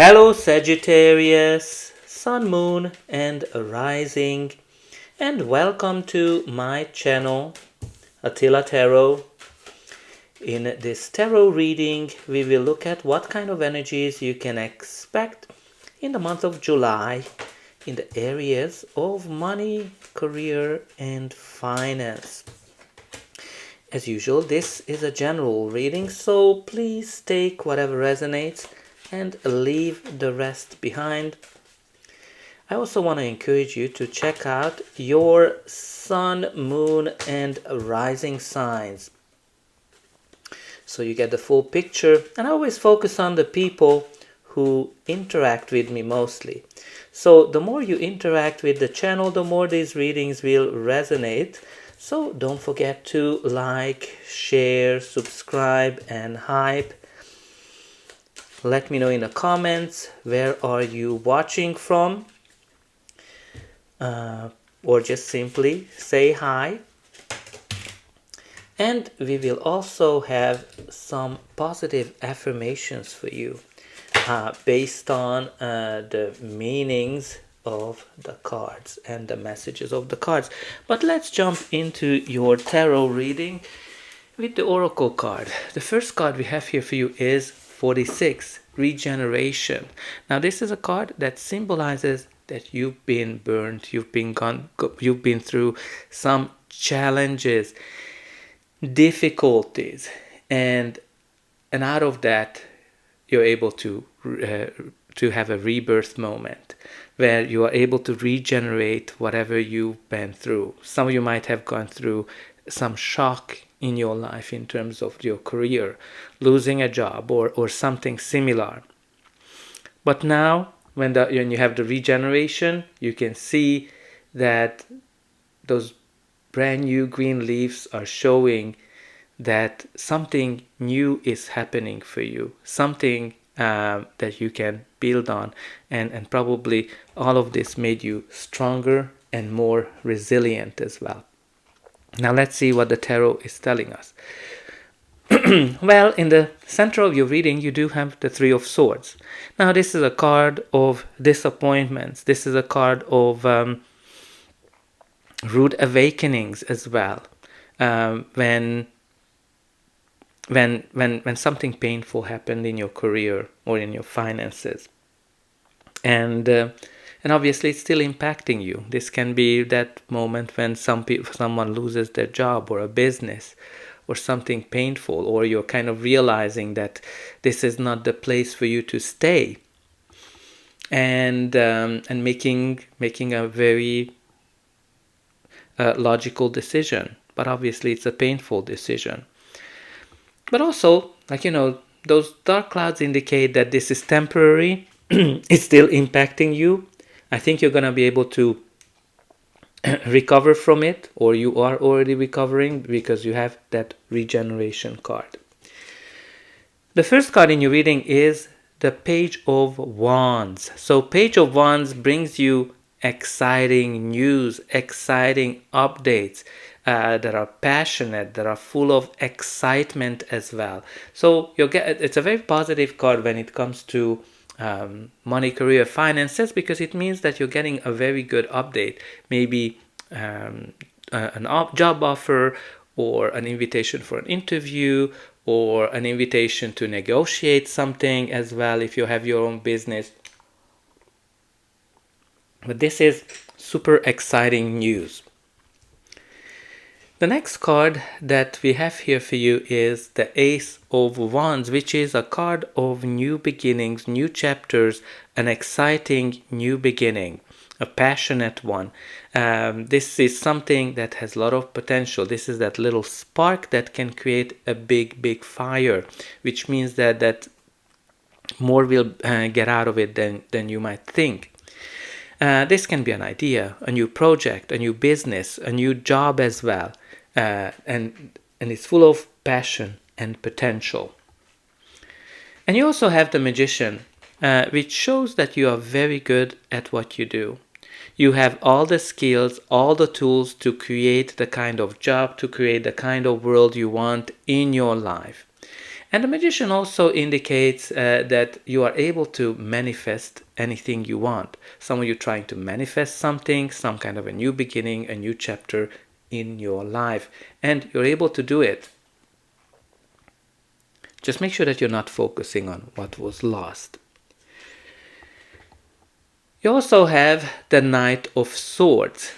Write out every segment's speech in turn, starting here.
Hello Sagittarius, Sun, Moon and Rising, and welcome to my channel Attila Tarot. In this tarot reading we will look at what kind of energies you can expect in the month of July in the areas of money, career and finance. As usual, this is a general reading, so please take whatever resonates and leave the rest behind. I also want to encourage you to check out your sun, moon and rising signs so you get the full picture. And I always focus on the people who interact with me mostly. So the more you interact with the channel, the more these readings will resonate. So don't forget to like, share, subscribe and hype. Let me know in the comments where are you watching from, or just simply say hi. And we will also have some positive affirmations for you based on the meanings of the cards and the messages of the cards. But let's jump into your tarot reading with the oracle card. The first card we have here for you is 46, regeneration. Now this is a card that symbolizes that you've been burned, you've been through some challenges, difficulties, and out of that you're able to have a rebirth moment where you are able to regenerate whatever you've been through. Some of you might have gone through some shock in your life in terms of your career, losing a job or something similar. But now when you have the regeneration, you can see that those brand new green leaves are showing that something new is happening for you, something that you can build on, and probably all of this made you stronger and more resilient as well. Now let's see what the tarot is telling us. Well, in the center of your reading you do have the Three of Swords. Now this is a card of disappointments. This is a card of rude awakenings as well. When something painful happened in your career or in your finances, and obviously it's still impacting you. This can be that moment when someone loses their job or a business or something painful, or you're kind of realizing that this is not the place for you to stay, and making a very logical decision, but obviously it's a painful decision. But also, those dark clouds indicate that this is temporary. It's still impacting you. I think you're going to be able to recover from it, or you are already recovering because you have that regeneration card. The first card in your reading is the Page of Wands. So Page of Wands brings you exciting news, exciting updates that are passionate, that are full of excitement as well. So it's a very positive card when it comes to money, career, finances, because it means that you're getting a very good update. Maybe job offer, or an invitation for an interview, or an invitation to negotiate something as well if you have your own business. But this is super exciting news. The next card that we have here for you is the Ace of Wands, which is a card of new beginnings, new chapters, an exciting new beginning, a passionate one. This is something that has a lot of potential. This is that little spark that can create a big fire, which means that more will get out of it than you might think. This can be an idea, a new project, a new business, a new job as well. And it's full of passion and potential. And you also have the Magician, which shows that you are very good at what you do. You have all the skills, all the tools to create the kind of job, to create the kind of world you want in your life. And the Magician also indicates that you are able to manifest anything you want. Some of you trying to manifest something, some kind of a new beginning, a new chapter in your life, and you're able to do it. Just make sure that you're not focusing on what was lost. You also have the Knight of Swords,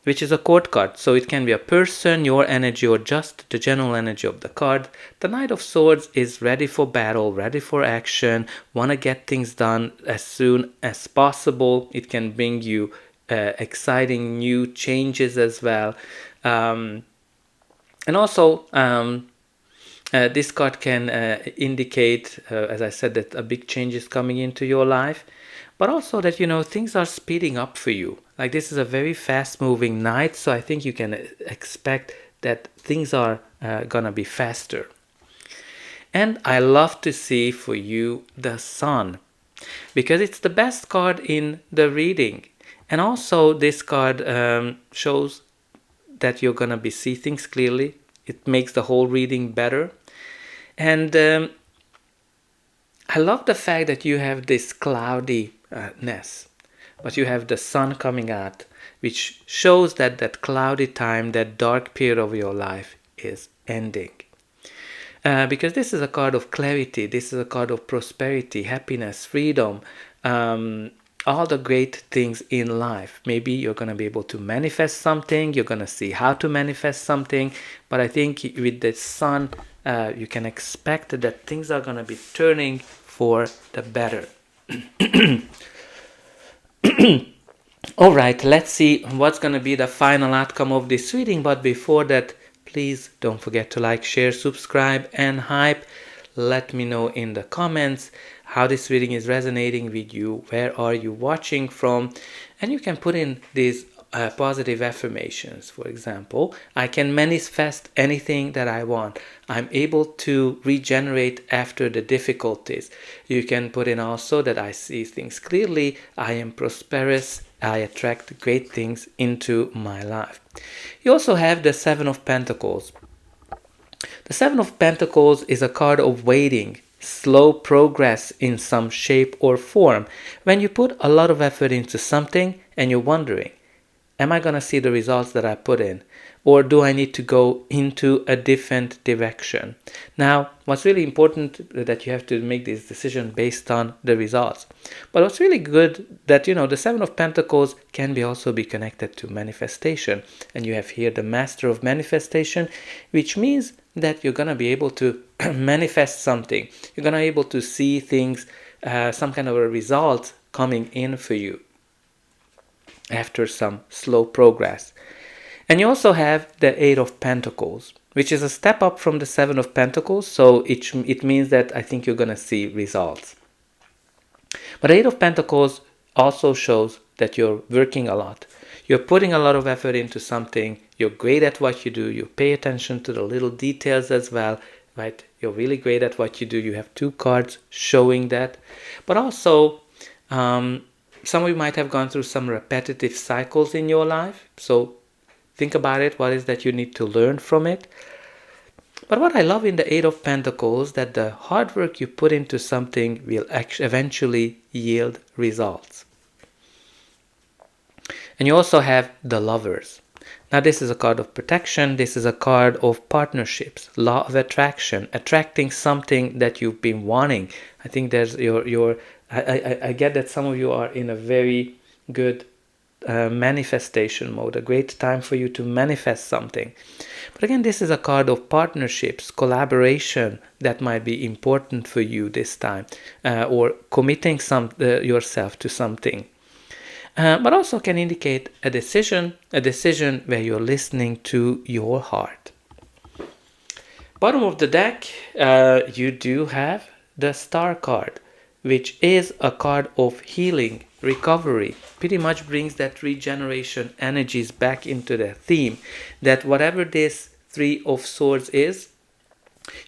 which is a court card. So it can be a person, your energy, or just the general energy of the card. The Knight of Swords is ready for battle, ready for action, want to get things done as soon as possible. It can bring you exciting new changes as well. And also, this card can indicate, as I said, that a big change is coming into your life, but also that, things are speeding up for you. Like, this is a very fast moving night, so I think you can expect that things are gonna be faster. And I love to see for you the Sun, because it's the best card in the reading. And also this card shows that you're gonna see things clearly. It makes the whole reading better. And I love the fact that you have this cloudiness, but you have the sun coming out, which shows that that cloudy time, that dark period of your life is ending. Because this is a card of clarity, this is a card of prosperity, happiness, freedom, all the great things in life. Maybe you're going to be able to manifest something, you're going to see how to manifest something, but I think with the sun, you can expect that things are going to be turning for the better. All right, let's see what's going to be the final outcome of this reading, but before that, please don't forget to like, share, subscribe, and hype. Let me know in the comments how this reading is resonating with you, where are you watching from, and you can put in these positive affirmations. For example, I can manifest anything that I want. I'm able to regenerate after the difficulties. You can put in also that I see things clearly, I am prosperous, I attract great things into my life. You also have the Seven of Pentacles. The Seven of Pentacles is a card of waiting, slow progress in some shape or form. When you put a lot of effort into something and you're wondering, am I going to see the results that I put in? Or do I need to go into a different direction? Now, what's really important that you have to make this decision based on the results. But what's really good that, the Seven of Pentacles can also be connected to manifestation. And you have here the Master of Manifestation, which means that you're going to be able to manifest something. You're going to be able to see things, some kind of a result coming in for you after some slow progress. And you also have the Eight of Pentacles, which is a step up from the Seven of Pentacles, so it means that I think you're going to see results. But Eight of Pentacles also shows that you're working a lot. You're putting a lot of effort into something, you're great at what you do, you pay attention to the little details as well, right? You're really great at what you do. You have two cards showing that. But also, some of you might have gone through some repetitive cycles in your life. So think about it. What is that you need to learn from it? But what I love in the Eight of Pentacles, that the hard work you put into something will eventually yield results. And you also have the Lovers. Now this is a card of protection. This is a card of partnerships, law of attraction, attracting something that you've been wanting. I think there's I get that some of you are in a very good manifestation mode, a great time for you to manifest something. But again, this is a card of partnerships, collaboration that might be important for you this time, or committing yourself to something. But also can indicate a decision where you're listening to your heart. Bottom of the deck, you do have the Star card, which is a card of healing, recovery. Pretty much brings that regeneration energies back into the theme, that whatever this Three of Swords is,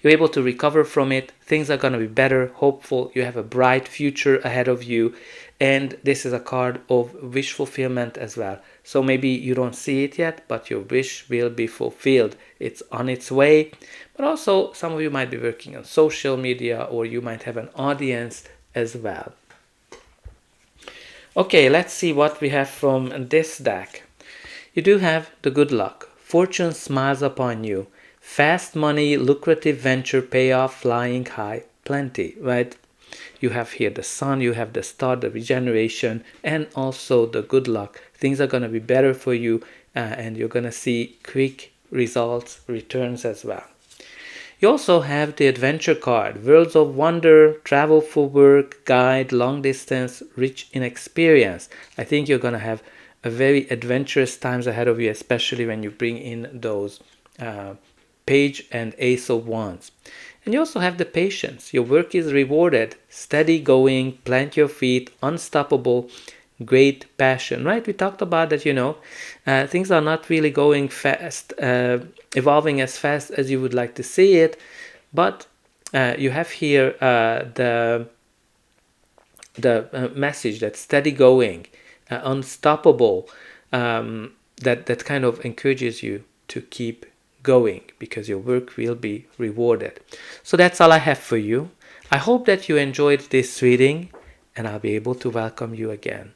You're able to recover from it. Things are going to be better, hopeful. You have a bright future ahead of you. And this is a card of wish fulfillment as well. So maybe you don't see it yet, but your wish will be fulfilled. It's on its way. But also, some of you might be working on social media, or you might have an audience as well. Okay, let's see what we have from this deck. You do have the good luck. Fortune smiles upon you. Fast money, lucrative venture, payoff, flying high, plenty, right? You have here the sun, you have the star, the regeneration, and also the good luck. Things are going to be better for you, and you're going to see quick results, returns as well. You also have the adventure card, worlds of wonder, travel for work, guide, long distance, rich in experience. I think you're going to have a very adventurous times ahead of you, especially when you bring in those page and ace of wands. And you also have the patience. Your work is rewarded, steady going, plant your feet, unstoppable, great passion, right? We talked about that, things are not really going fast, evolving as fast as you would like to see it, but you have here the message that steady going, unstoppable, that kind of encourages you to keep going because your work will be rewarded. So that's all I have for you. I hope that you enjoyed this reading, and I'll be able to welcome you again.